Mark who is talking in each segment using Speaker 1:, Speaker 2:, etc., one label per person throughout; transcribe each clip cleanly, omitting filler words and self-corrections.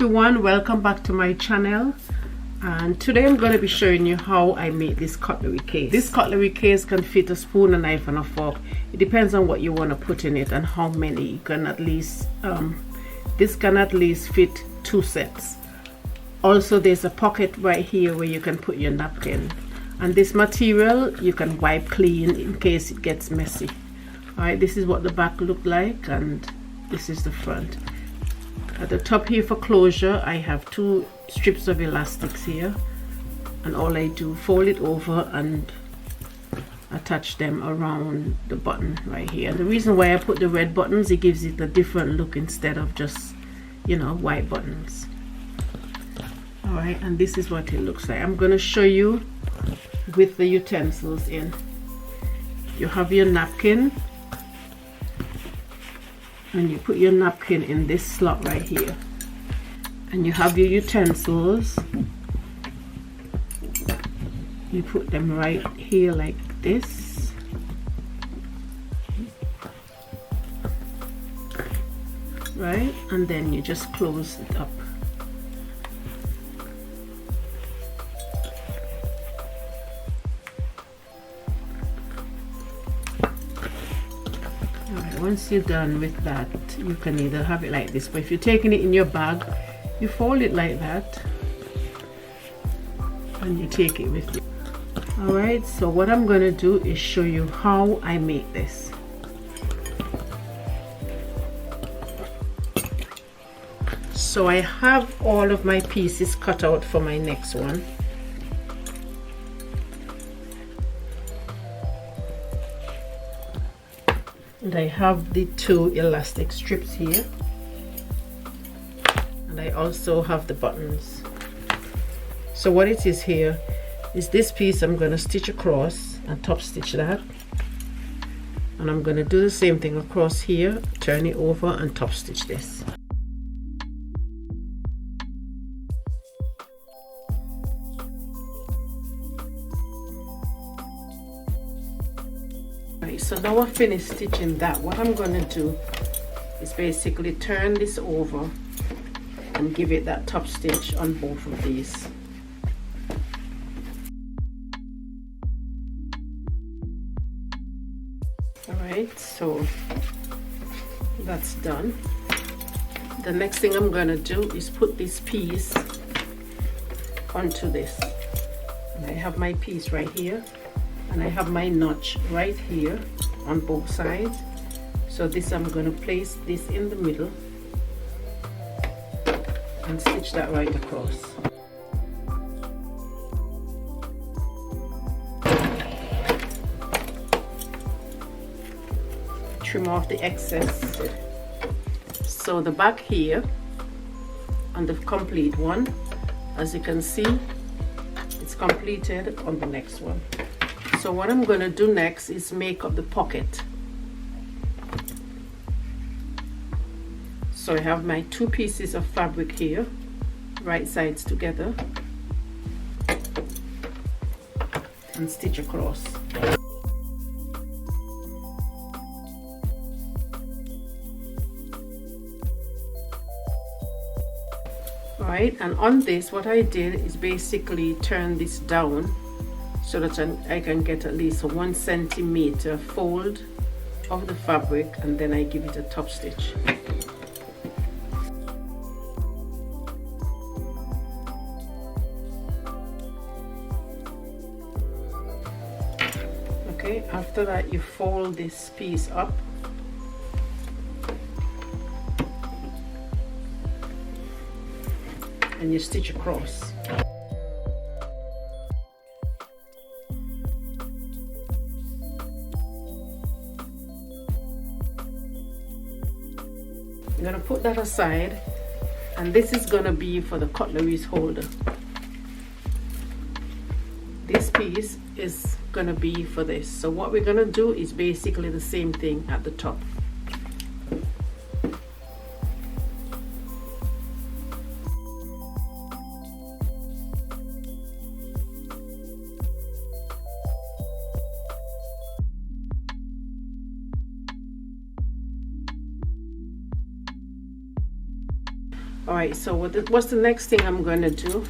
Speaker 1: everyone, welcome back to my channel. And today I'm going to be showing you how I make this cutlery case. This cutlery case can fit a spoon, a knife and a fork. It depends on what you want to put in it and how many. You can at least this can at least fit 2 sets. Also, there's a pocket right here where you can put your napkin, and this material you can wipe clean in case it gets messy. Alright, this is what the back look like and this is the front. At the top here for closure, I have 2 strips of elastics here, and all I do, fold it over and attach them around the button right here. And the reason why I put the red buttons, it gives it a different look instead of just, you know, white buttons. Alright, and this is what it looks like. I'm going to show you with the utensils in. You have your napkin, and you put your napkin in this slot right here, and you have your utensils. You put them right here like this, right, and then you just close it up. Once you're done with that, you can either have it like this, but if you're taking it in your bag, you fold it like that and you take it with you. Alright, so what I'm going to do is show you how I make this. So I have all of my pieces cut out for my next one. And I have the 2 elastic strips here, and I also have the buttons. So what it is here is this piece I'm going to stitch across and top stitch that, and I'm going to do the same thing across here, turn it over and top stitch this. So now I've finished stitching that. What I'm going to do is basically turn this over and give it that top stitch on both of these. Alright, so that's done. The next thing I'm going to do is put this piece onto this. And I have my piece right here, and I have my notch right here on both sides. So this, I'm going to place this in the middle and stitch that right across. Trim off the excess. So the back here on the complete one, as you can see, it's completed on the next one. So what I'm going to do next is make up the pocket. So I have my 2 pieces of fabric here, right sides together, and stitch across. Alright, and on this what I did is basically turn this down so that I can get at least a 1 centimeter fold of the fabric, and then I give it a top stitch. Okay, after that you fold this piece up and you stitch across. I'm going to put that aside, and this is going to be for the cutlery's holder. This piece is going to be for this. So what we're going to do is basically the same thing at the top. All right, so what's the next thing I'm going to do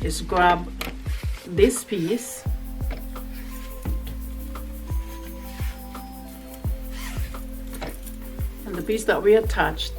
Speaker 1: is grab this piece and the piece that we attached,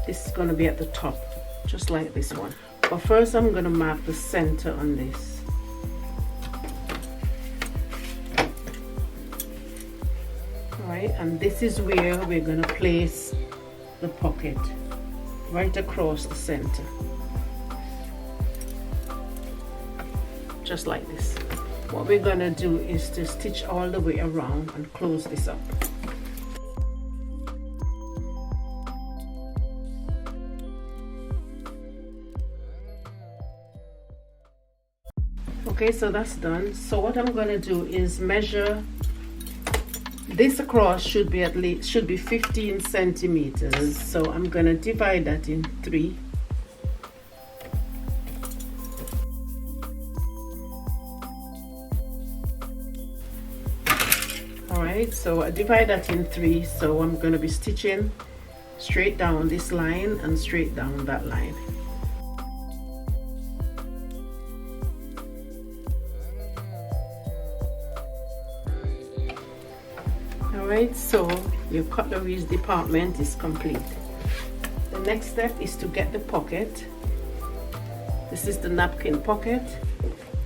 Speaker 1: this is going to be at the top, just like this one. But first I'm going to mark the center on this. All right, and this is where we're going to place the pocket, right across the center, just like this. What we're going to do is to stitch all the way around and close this up. Okay, so that's done. So what I'm going to do is measure this across. Should be 15 centimeters. So I'm going to divide that in 3. Alright, so I divide that in 3. So I'm going to be stitching straight down this line and straight down that line. Alright, so your cutleries department is complete. The next step is to get the pocket. This is the napkin pocket,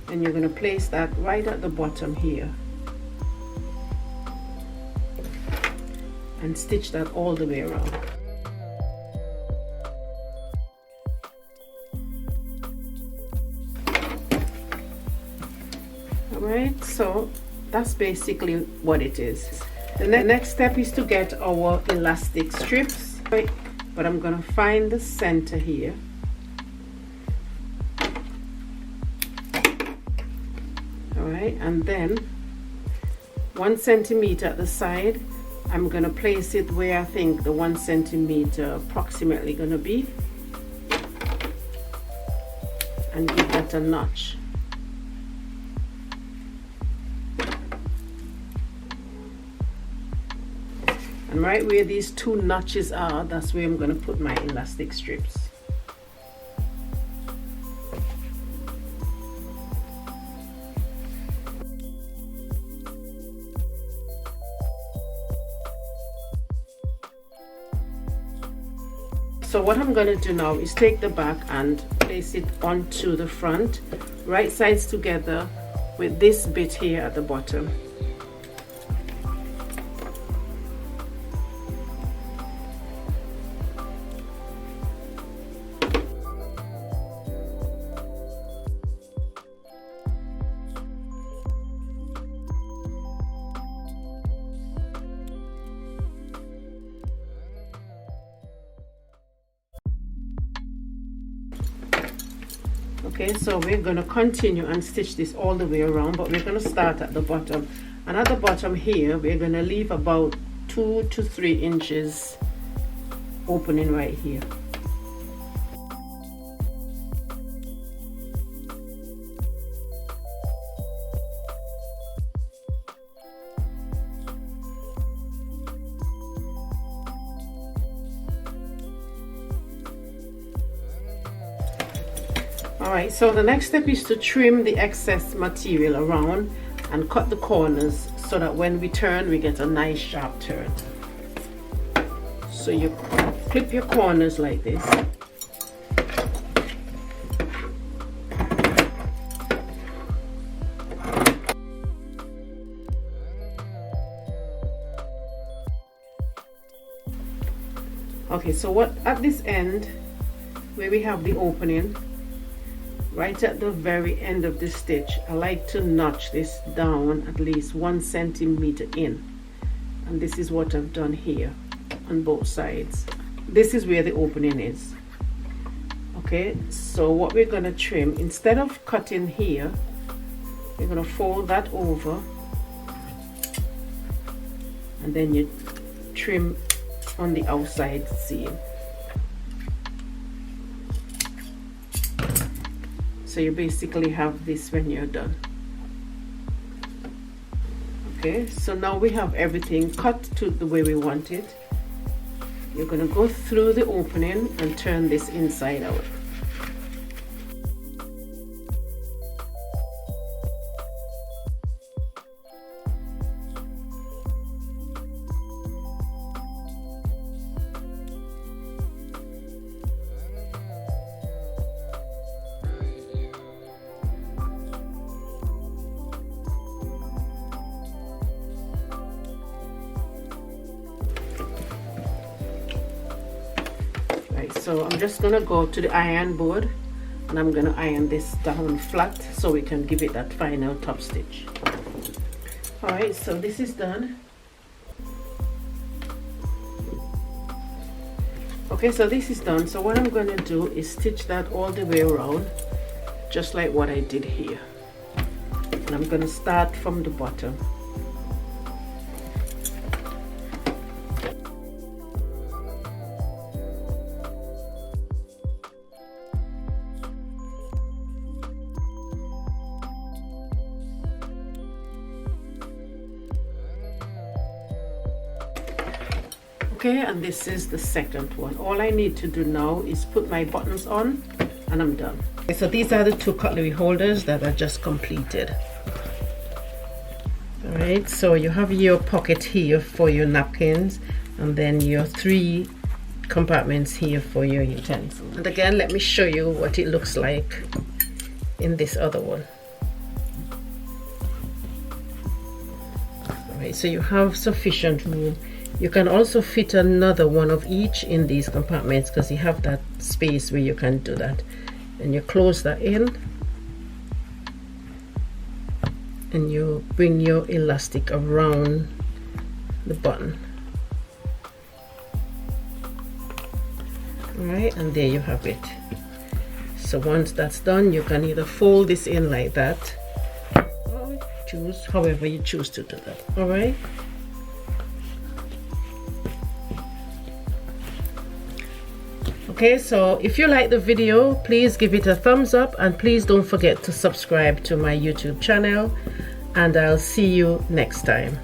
Speaker 1: and you're going to place that right at the bottom here and stitch that all the way around. Alright, so that's basically what it is. The next step is to get our elastic strips, right? But I'm going to find the center here. Alright, and then 1 centimeter at the side, I'm going to place it where I think the 1 centimeter approximately going to be, and give that a notch. And right where these 2 notches are, that's where I'm going to put my elastic strips. So what I'm going to do now is take the back and place it onto the front, right sides together with this bit here at the bottom. Okay, so we're going to continue and stitch this all the way around, but we're going to start at the bottom. And at the bottom here, we're going to leave about 2 to 3 inches opening right here. Alright, so the next step is to trim the excess material around and cut the corners so that when we turn, we get a nice sharp turn. So you clip your corners like this. Okay, so what at this end where we have the opening, right at the very end of the stitch, I like to notch this down at least 1 centimeter in, and this is what I've done here on both sides. This is where the opening is. Okay, so what we're going to trim, instead of cutting here, we're going to fold that over, and then you trim on the outside seam. So you basically have this when you're done. Okay, so now we have everything cut to the way we want it. you're going to go through the opening and turn this inside out. So I'm just gonna go to the iron board and I'm gonna iron this down flat so we can give it that final top stitch. Alright, so this is done. Okay, so this is done. So what I'm gonna do is stitch that all the way around, just like what I did here. And I'm gonna start from the bottom. Okay, and this is the second one. All I need to do now is put my buttons on and I'm done. Okay, so these are the two cutlery holders that are just completed. All right, so you have your pocket here for your napkins and then your 3 compartments here for your utensils. And again, let me show you what it looks like in this other one. All right, so you have sufficient room. You can also fit another one of each in these compartments because you have that space where you can do that. And you close that in and you bring your elastic around the button. Alright, and there you have it. So once that's done, you can either fold this in like that or choose however you choose to do that. Alright. Okay, so if you like the video, please give it a thumbs up and please don't forget to subscribe to my YouTube channel, and I'll see you next time.